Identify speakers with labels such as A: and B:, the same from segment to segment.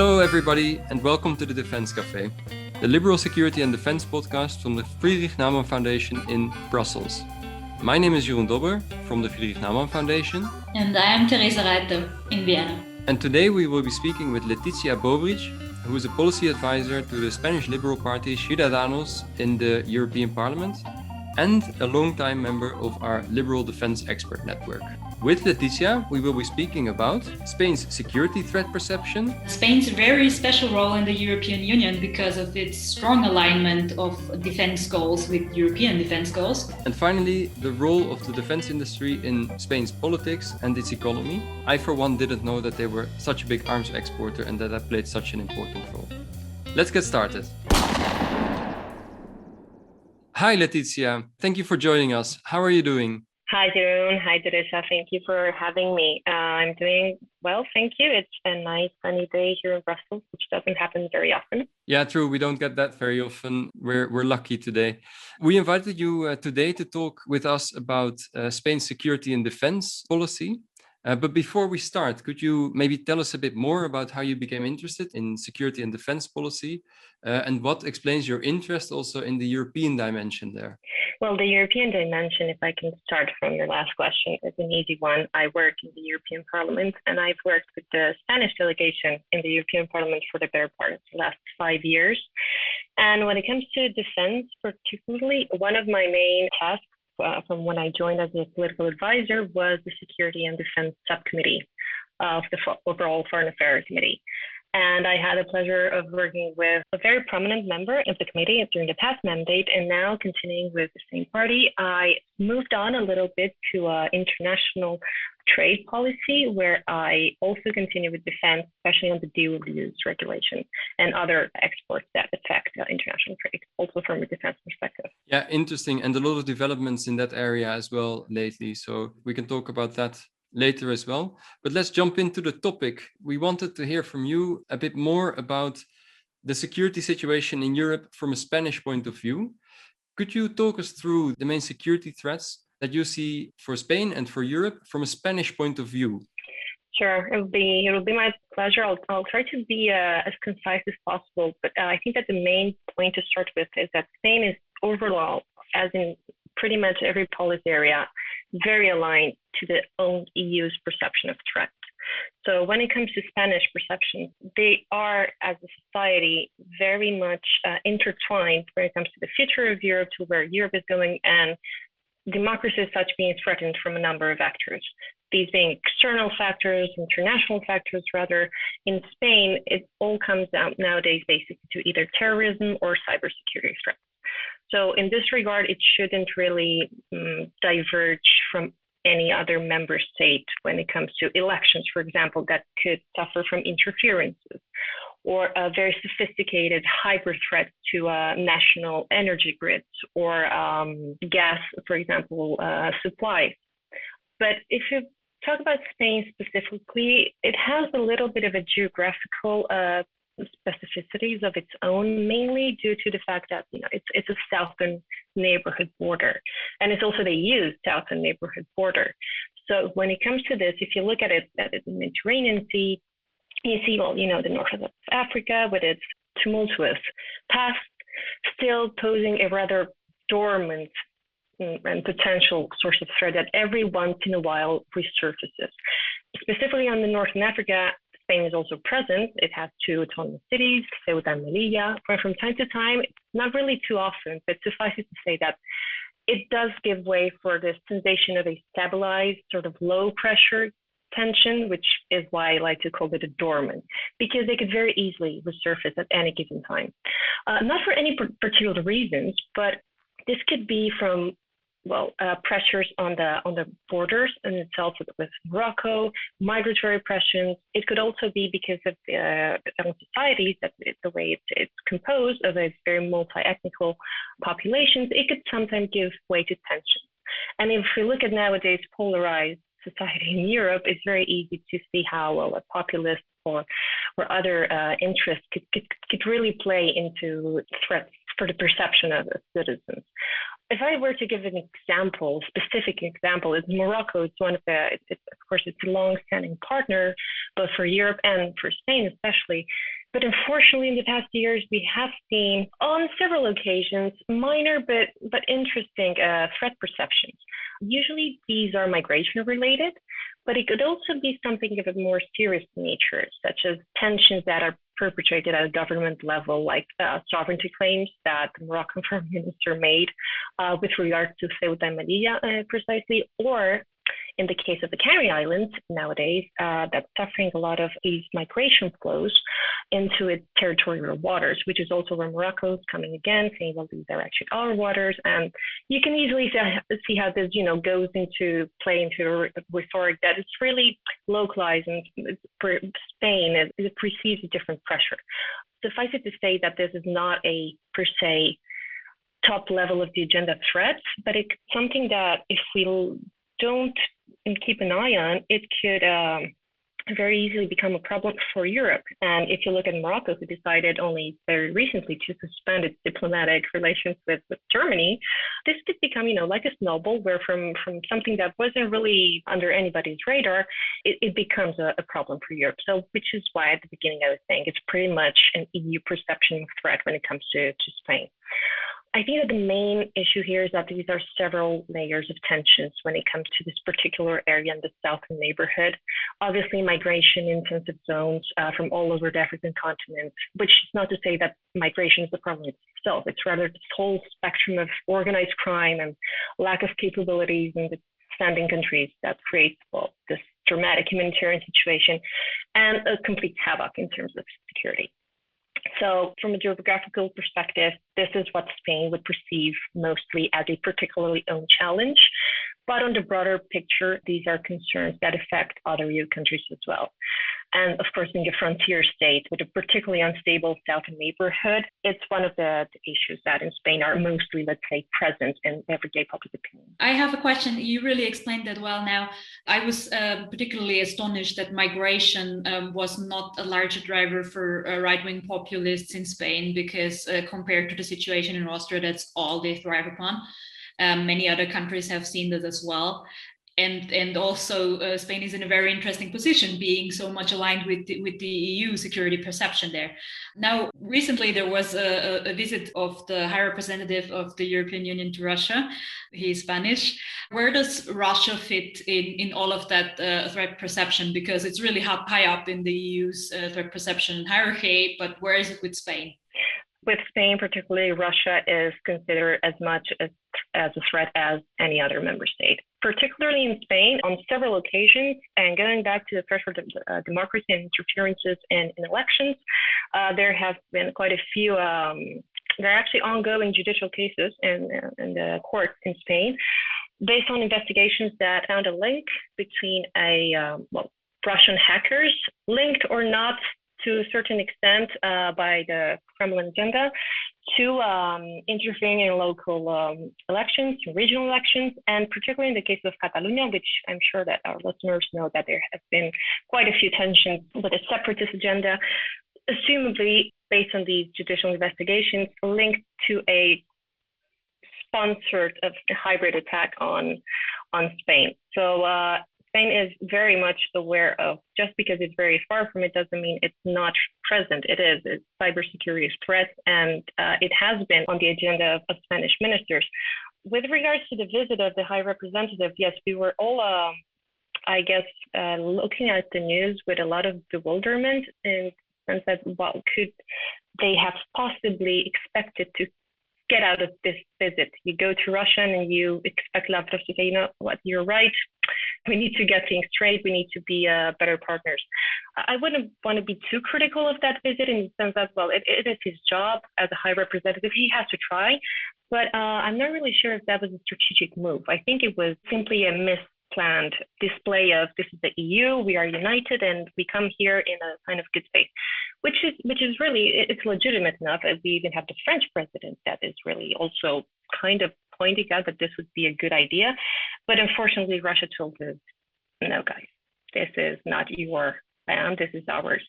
A: Hello, everybody, and welcome to the Defense Café, the Liberal Security and Defense podcast from the Friedrich Naumann Foundation in Brussels. My name is Jeroen Dobber from the Friedrich Naumann Foundation.
B: And I am Teresa Reiter in Vienna.
A: And today we will be speaking with Letitia Bobric, who is a policy advisor to the Spanish Liberal Party Ciudadanos in the European Parliament and a long-time member of our Liberal Defense Expert Network. With Letitia, we will be speaking about Spain's security threat perception,
B: Spain's very special role in the European Union because of its strong alignment of defense goals with European defense goals,
A: and finally, the role of the defense industry in Spain's politics and its economy. I, for one, didn't know that they were such a big arms exporter and that played such an important role. Let's get started. Hi, Letitia. Thank you for joining us. How are you doing?
C: Hi, Jeroen. Hi, Teresa. Thank you for having me. I'm doing well, thank you. It's a nice sunny day here in Brussels, which doesn't happen very often.
A: Yeah, true. We don't get that very often. We're lucky today. We invited you today to talk with us about Spain's security and defense policy. But before we start, could you maybe tell us a bit more about how you became interested in security and defense policy and what explains your interest also in the European dimension there?
C: Well, the European dimension, if I can start from your last question, is an easy one. I work in the European Parliament and I've worked with the Spanish delegation in the European Parliament for the better part of the last 5 years. And when it comes to defense, particularly, one of my main tasks from when I joined as a political advisor was the Security and Defense Subcommittee of the overall Foreign Affairs Committee. And I had the pleasure of working with a very prominent member of the committee during the past mandate, and now continuing with the same party, I moved on a little bit to international trade policy, where I also continue with defense, especially on the dual use regulation and other exports that affect international trade, also from a defense perspective.
A: Yeah, interesting. And a lot of developments in that area as well lately. So we can talk about that later as well. But let's jump into the topic. We wanted to hear from you a bit more about the security situation in Europe from a Spanish point of view. Could you talk us through the main security threats that you see for Spain and for Europe from a Spanish point of view?
C: Sure, it'll be my pleasure. I'll try to be as concise as possible, but I think that the main point to start with is that Spain is overall, as in pretty much every policy area, very aligned to the own EU's perception of threat. So when it comes to Spanish perceptions, they are, as a society, very much intertwined when it comes to the future of Europe, to where Europe is going, and democracy as such being threatened from a number of actors. These being external factors, international factors rather. In Spain, it all comes down nowadays basically to either terrorism or cybersecurity threats. So in this regard, it shouldn't really diverge from any other member state when it comes to elections, for example, that could suffer from interferences, or a very sophisticated hyper threat to national energy grids, or gas, for example, supply. But if you talk about Spain specifically, it has a little bit of a geographical specificities of its own, mainly due to the fact that it's a southern neighborhood border, and it's also the EU's southern neighborhood border. So when it comes to this, if you look at it the Mediterranean Sea, you see, the north of Africa with its tumultuous past still posing a rather dormant and potential source of threat that every once in a while resurfaces. Specifically on the north in Africa, Spain is also present. It has 2 autonomous cities, Ceuta and Melilla, where from time to time, not really too often, but suffice it to say that it does give way for this sensation of a stabilized, sort of low pressure tension, which is why I like to call it a dormant, because they could very easily resurface at any given time. Not for any particular reasons, but this could be from pressures on the borders in itself with Morocco, migratory pressures. It could also be because of the societies, that the way it's composed of a very multi-ethnical populations. It could sometimes give way to tension. And if we look at nowadays polarized society in Europe, it's very easy to see how a populist or other interests could really play into threats for the perception of the citizens. If I were to give an example, specific example, is Morocco. It's one of the, of course, it's a long-standing partner, both for Europe and for Spain especially. But unfortunately, in the past years, we have seen on several occasions minor but interesting threat perceptions. Usually these are migration related, but it could also be something of a more serious nature, such as tensions that are perpetrated at a government level, like sovereignty claims that the Moroccan foreign minister made with regard to Ceuta and Melilla precisely, or in the case of the Canary Islands nowadays, that's suffering a lot of these migration flows into its territorial waters, which is also where Morocco is coming again, saying, well, these are actually our waters. And you can easily see how this, goes into play into rhetoric that it's really localized, and for Spain, it receives a different pressure. Suffice it to say that this is not a per se top level of the agenda threat, but it's something that if we don't keep an eye on, it could very easily become a problem for Europe. And if you look at Morocco, who decided only very recently to suspend its diplomatic relations with Germany, this could become, like a snowball, where from something that wasn't really under anybody's radar, it becomes a problem for Europe. So, which is why at the beginning I was saying it's pretty much an EU perception threat when it comes to Spain. I think that the main issue here is that these are several layers of tensions when it comes to this particular area in the southern neighborhood. Obviously, migration in sensitive zones from all over the African continent, which is not to say that migration is the problem itself. It's rather this whole spectrum of organized crime and lack of capabilities in the standing countries that creates this dramatic humanitarian situation and a complete havoc in terms of security. So from a geographical perspective, this is what Spain would perceive mostly as a particularly own challenge. But on the broader picture, these are concerns that affect other EU countries as well. And of course, being a frontier state with a particularly unstable southern neighborhood, it's one of the issues that in Spain are mostly, let's say, present in everyday public opinion.
B: I have a question. You really explained that well now. I was particularly astonished that migration was not a larger driver for right-wing populists in Spain, because compared to the situation in Austria, that's all they thrive upon. Many other countries have seen that as well. And also Spain is in a very interesting position, being so much aligned with the EU security perception there. Now, recently there was a visit of the High Representative of the European Union to Russia. He's Spanish. Where does Russia fit in all of that threat perception? Because it's really high up in the EU's threat perception hierarchy, but where is it with Spain?
C: With Spain, particularly, Russia is considered as much as a threat as any other member state. Particularly in Spain, on several occasions, and going back to the threshold of democracy and interferences in elections, there have been quite a few, there are actually ongoing judicial cases in the courts in Spain, based on investigations that found a link between Russian hackers, linked or not to a certain extent by the Kremlin agenda, to interfering in local elections, regional elections, and particularly in the case of Catalonia, which I'm sure that our listeners know that there have been quite a few tensions with a separatist agenda, assumably based on these judicial investigations, linked to a sponsored hybrid attack on Spain. So Spain is very much aware of, just because it's very far from it doesn't mean it's not present. It's cybersecurity threat, and it has been on the agenda of Spanish ministers. With regards to the visit of the High Representative, yes, we were all, looking at the news with a lot of bewilderment, in the sense that what could they have possibly expected to get out of this visit? You go to Russia and you expect Lavrov to say, you know what, you're right. We need to get things straight. We need to be better partners. I wouldn't want to be too critical of that visit, in the sense that, well, it is his job as a high representative. He has to try, but I'm not really sure if that was a strategic move. I think it was simply a misplanned display of, this is the EU, we are united, and we come here in a kind of good faith, which is really, it's legitimate enough, as we even have the French president that is really also kind of pointing out that this would be a good idea. But unfortunately, Russia told us, no, guys, this is not your land, this is ours.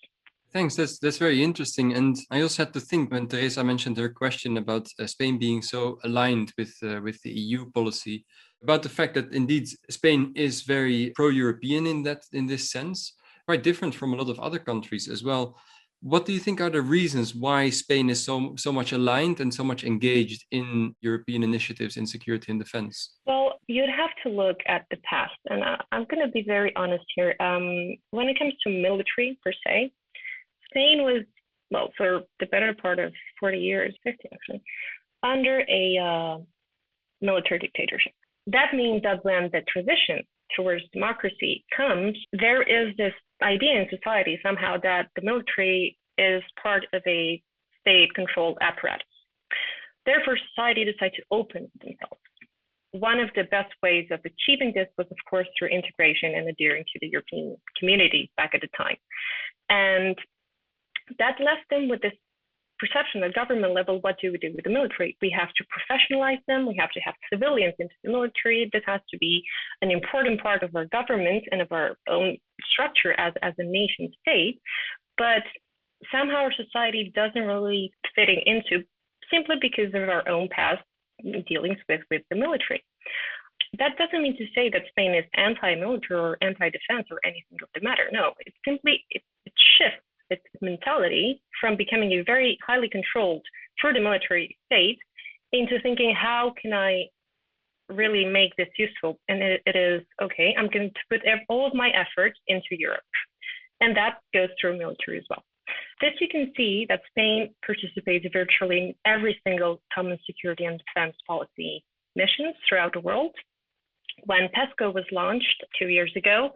A: Thanks, that's very interesting. And I also had to think, when Teresa mentioned her question about Spain being so aligned with the EU policy, about the fact that indeed Spain is very pro-European in this sense. quite different from a lot of other countries as well. What do you think are the reasons why Spain is so much aligned and so much engaged in European initiatives in security and defense?
C: Well, you'd have to look at the past, and I'm going to be very honest here. When it comes to military per se, Spain was, well, for the better part of 40 years, 50 actually, under a military dictatorship. That means that when the transition towards democracy comes, there is this idea in society somehow that the military is part of a state-controlled apparatus. Therefore, society decided to open themselves. One of the best ways of achieving this was, of course, through integration and adhering to the European community back at the time. And that left them with this perception at government level. What do we do with the military? We have to professionalize them. We have to have civilians into the military. This has to be an important part of our government and of our own structure as a nation state. But somehow our society doesn't really fit into, simply because of our own past dealings with the military. That doesn't mean to say that Spain is anti-military or anti-defense or anything of the matter. No, it simply it shifts its mentality from becoming a very highly controlled for the military state into thinking, how can I really make this useful? And it is, okay, I'm going to put all of my efforts into Europe. And that goes through military as well. This you can see that Spain participates virtually in every single common security and defense policy missions throughout the world. When PESCO was launched 2 years ago,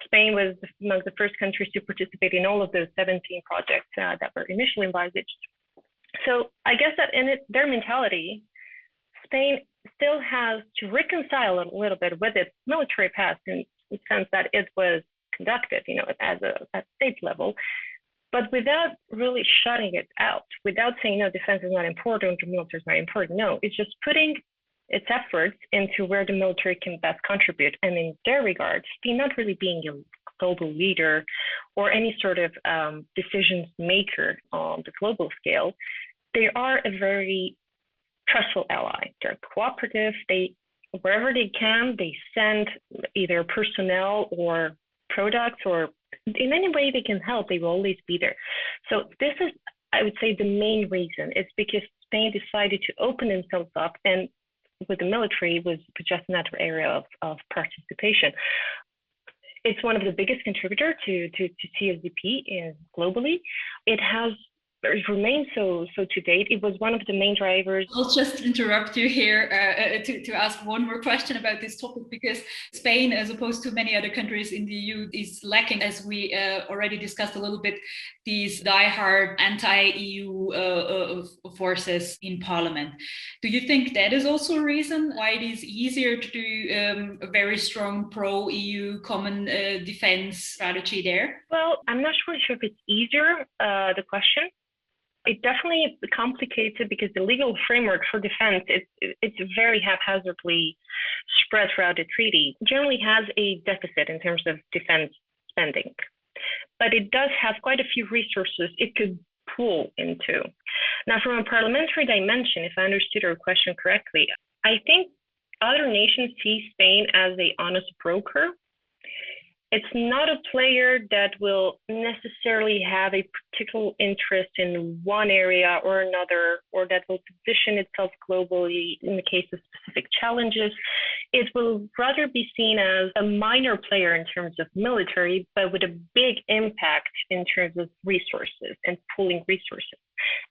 C: Spain was among the first countries to participate in all of those 17 projects that were initially envisaged. So I guess that in their mentality, Spain still has to reconcile a little bit with its military past in the sense that it was conducted, at state level, but without really shutting it out, without saying, no, defense is not important or military is not important. No, it's just putting its efforts into where the military can best contribute. And in their regards, Spain not really being a global leader or any sort of decisions maker on the global scale, they are a very trustful ally. They're cooperative. Wherever they can, they send either personnel or products, or in any way they can help, they will always be there. So this is, I would say, the main reason. It's because Spain decided to open themselves up, and with the military was just another area of participation. It's one of the biggest contributors to CSDP globally. It remains so to date. It was one of the main drivers.
B: I'll just interrupt you here to ask one more question about this topic, because Spain, as opposed to many other countries in the EU, is lacking, as we already discussed a little bit, these diehard anti-EU forces in parliament. Do you think that is also a reason why it is easier to do a very strong pro-EU common defense strategy there?
C: Well, I'm not sure if it's easier, the question. It definitely complicates it because the legal framework for defense, it's very haphazardly spread throughout the treaty. It generally has a deficit in terms of defense spending, but it does have quite a few resources it could pull into. Now, from a parliamentary dimension, if I understood your question correctly, I think other nations see Spain as an honest broker. It's not a player that will necessarily have a particular interest in one area or another, or that will position itself globally in the case of specific challenges. It will rather be seen as a minor player in terms of military, but with a big impact in terms of resources and pooling resources,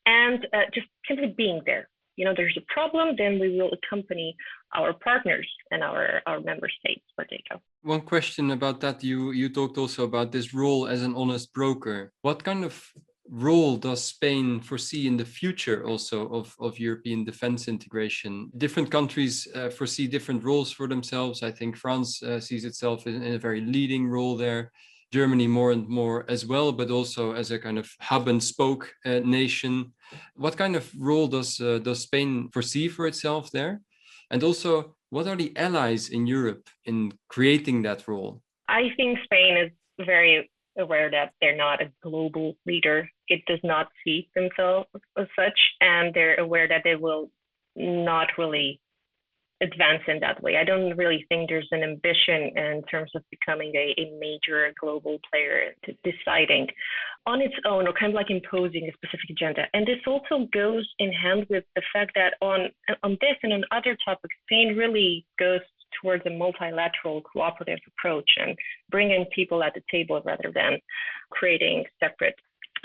C: and just simply being there. There's a problem, then we will accompany our partners and our member states where they go.
A: One question about that, you talked also about this role as an honest broker. What kind of role does Spain foresee in the future also of European defense integration? Different countries foresee different roles for themselves. I think France sees itself in a very leading role there. Germany more and more as well, but also as a kind of hub and spoke nation. What kind of role does Spain foresee for itself there? And also, what are the allies in Europe in creating that role?
C: I think Spain is very aware that they're not a global leader. It does not see themselves as such, and they're aware that they will not really advance in that way. I don't really think there's an ambition in terms of becoming a major global player deciding on its own or kind of like imposing a specific agenda. And this also goes in hand with the fact that on this and on other topics, Spain really goes towards a multilateral cooperative approach and bringing people at the table rather than creating separate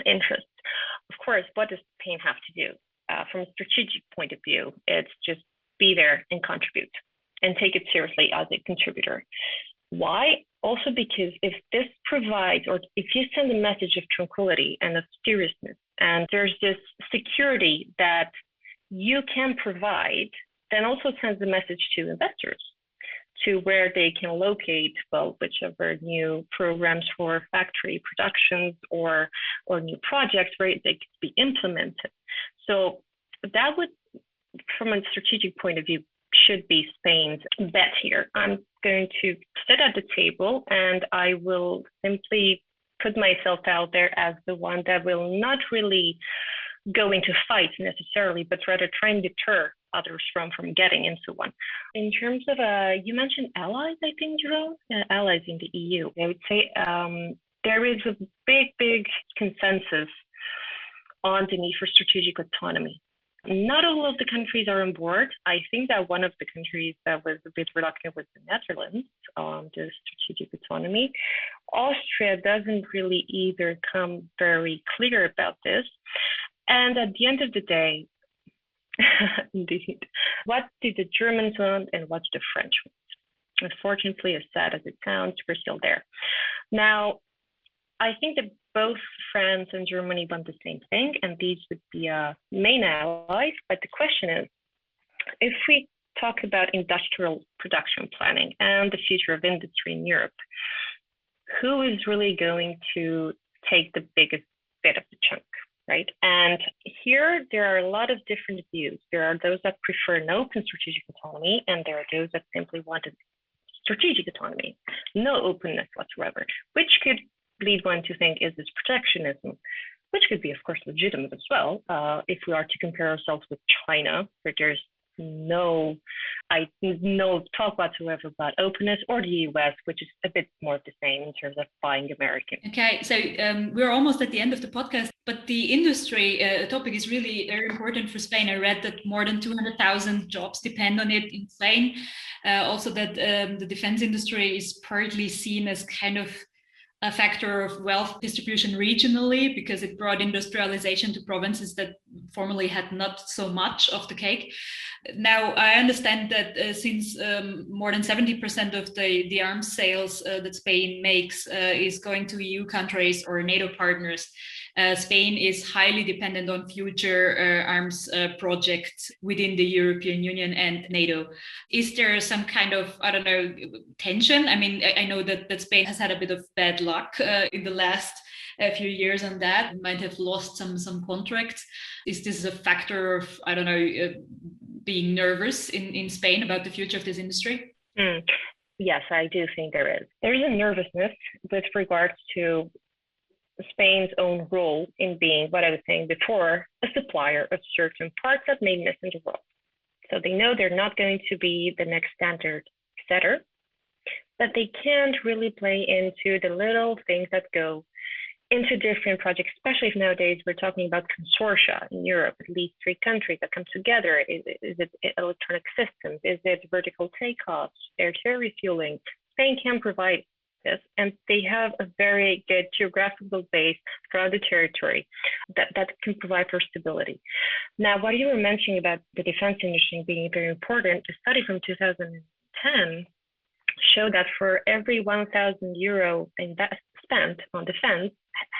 C: interests. Of course, what does Spain have to do? From a strategic point of view, it's just be there and contribute and take it seriously as a contributor. Why? Also because if this provides, or if you send a message of tranquility and of seriousness, and there's this security that you can provide, then also sends a message to investors to where they can locate, well, whichever new programs for factory productions or new projects where they could be implemented. So that would, from a strategic point of view, should be Spain's bet here. I'm going to sit at the table and I will simply put myself out there as the one that will not really go into fights necessarily, but rather try and deter others from getting into one. In terms of, you mentioned allies, I think, Jeroen, allies in the EU. I would say there is a big consensus on the need for strategic autonomy. Not all of the countries are on board. I think that one of the countries that was a bit reluctant was the Netherlands on the strategic autonomy. Austria doesn't really either come very clear about this. And at the end of the day, indeed, what do the Germans want and what do the French want? Unfortunately, as sad as it sounds, we're still there. Now, I think that both France and Germany want the same thing, and these would be main allies. But the question is, if we talk about industrial production planning and the future of industry in Europe, who is really going to take the biggest bit of the chunk, right? And here, there are a lot of different views. There are those that prefer an open strategic autonomy, and there are those that simply want a strategic autonomy, no openness whatsoever, which could lead one to think, is this protectionism? Which could be, of course, legitimate as well, if we are to compare ourselves with China, where there's no talk whatsoever about openness, or the US, which is a bit more of the same in terms of buying American.
B: Okay, so we're almost at the end of the podcast, but the industry topic is really very important for Spain. I read that more than 200,000 jobs depend on it in Spain. Also that the defense industry is partly seen as kind of a factor of wealth distribution regionally, because it brought industrialization to provinces that formerly had not so much of the cake. Now, I understand that since more than 70% of the arms sales that Spain makes is going to EU countries or NATO partners, Spain is highly dependent on future arms projects within the European Union and NATO. Is there some kind of, I don't know, tension? I mean, I know that Spain has had a bit of bad luck in the last few years on that, might have lost some contracts. Is this a factor of, I don't know, being nervous in Spain about the future of this industry?
C: Yes, I do think there is. There is a nervousness with regards to Spain's own role in being, what I was saying before, a supplier of certain parts that may miss in the world. So they know they're not going to be the next standard setter, but they can't really play into the little things that go into different projects, especially if nowadays we're talking about consortia in Europe, at least 3 countries that come together. Is it electronic systems? Is it vertical takeoffs, air-to-air refueling? Spain can provide this, and they have a very good geographical base throughout the territory that can provide for stability. Now, what you were mentioning about the defense industry being very important, a study from 2010 showed that for every 1,000 euro spent on defense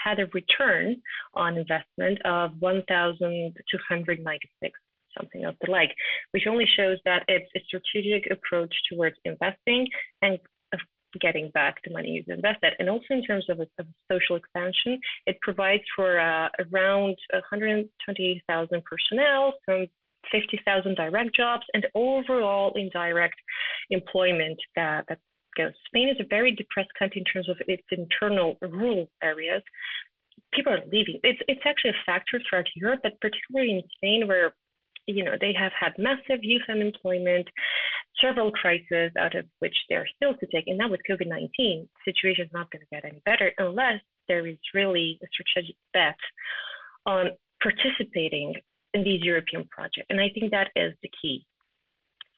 C: had a return on investment of 1,296, something of the like, which only shows that it's a strategic approach towards investing and getting back the money you've invested. And also in terms of social expansion, it provides for around 120,000 personnel, some 50,000 direct jobs, and overall indirect employment that goes. Spain is a very depressed country in terms of its internal rural areas. People are leaving. It's actually a factor throughout Europe, but particularly in Spain, where they have had massive youth unemployment, several crises out of which they're still to take. And now with COVID-19, the situation is not going to get any better unless there is really a strategic bet on participating in these European projects. And I think that is the key.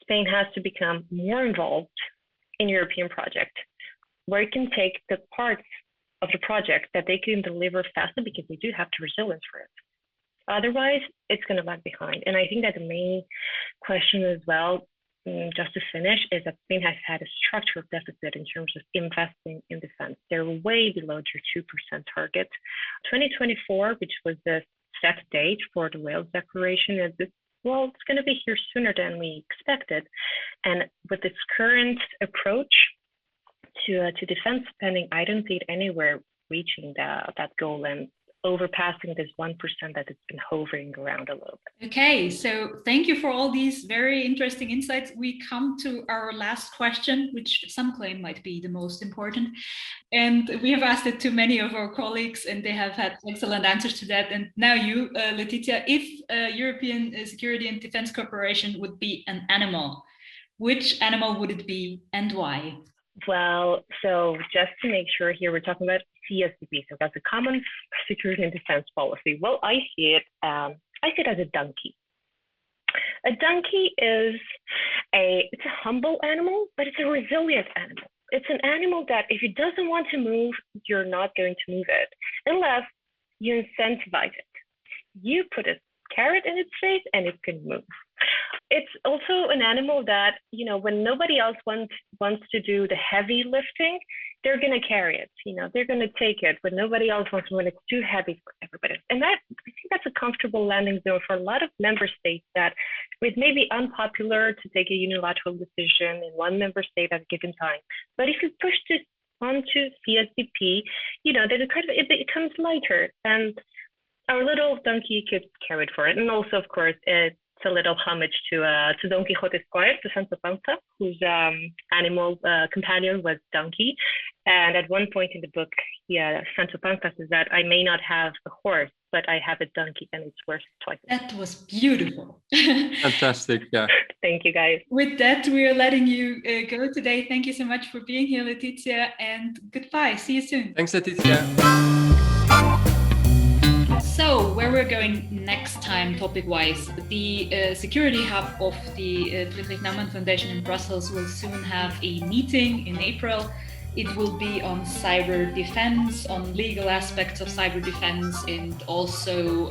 C: Spain has to become more involved in European projects, where it can take the parts of the project that they can deliver faster because they do have the resilience for it. Otherwise, it's going to lag behind. And I think that the main question as well, just to finish, is that Spain has had a structural deficit in terms of investing in defense. They're way below their 2% target. 2024, which was the set date for the Wales Declaration, it's going to be here sooner than we expected. And with this current approach to defense spending, I don't see it anywhere reaching that goal and overpassing this 1% that it's been hovering around a little bit.
B: Okay, so thank you for all these very interesting insights. We come to our last question, which some claim might be the most important. And we have asked it to many of our colleagues, and they have had excellent answers to that. And now you, Letitia, if European security and defense cooperation would be an animal, which animal would it be and why?
C: Well, so just to make sure here, we're talking about CSDP, so that's a common security and defense policy. Well, I see it as a donkey. A donkey is it's a humble animal, but it's a resilient animal. It's an animal that if it doesn't want to move, you're not going to move it unless you incentivize it. You put a carrot in its face and it can move. It's also an animal that, when nobody else wants to do the heavy lifting, they're going to carry it. They're going to take it, but nobody else wants to when it's too heavy for everybody. And I think that's a comfortable landing zone for a lot of member states that it may be unpopular to take a unilateral decision in one member state at a given time. But if you push this onto CSDP, then it becomes lighter, and our little donkey could carry it for it. And also, of course, it's a little homage to Don Quixote's squire, to Sancho Panza, whose animal companion was donkey. And at one point in the book, Sancho Panza says that I may not have a horse, but I have a donkey, and it's worth twice.
B: That was beautiful.
A: Fantastic, yeah.
C: Thank you, guys.
B: With that, we are letting you go today. Thank you so much for being here, Letitia, and goodbye. See you soon.
A: Thanks, Letitia.
B: So, where we're going next time, topic-wise, the Security Hub of the Friedrich Naumann Foundation in Brussels will soon have a meeting in April. It will be on cyber defense, on legal aspects of cyber defense, and also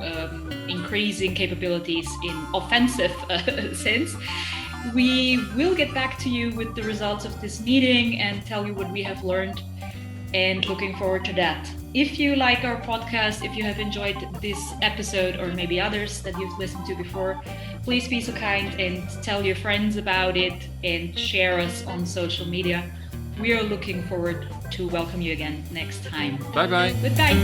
B: increasing capabilities in offensive sense. We will get back to you with the results of this meeting and tell you what we have learned, and looking forward to that. If you like our podcast, if you have enjoyed this episode or maybe others that you've listened to before, please be so kind and tell your friends about it and share us on social media. We are looking forward to welcome you again next time.
A: Bye-bye.
B: Goodbye.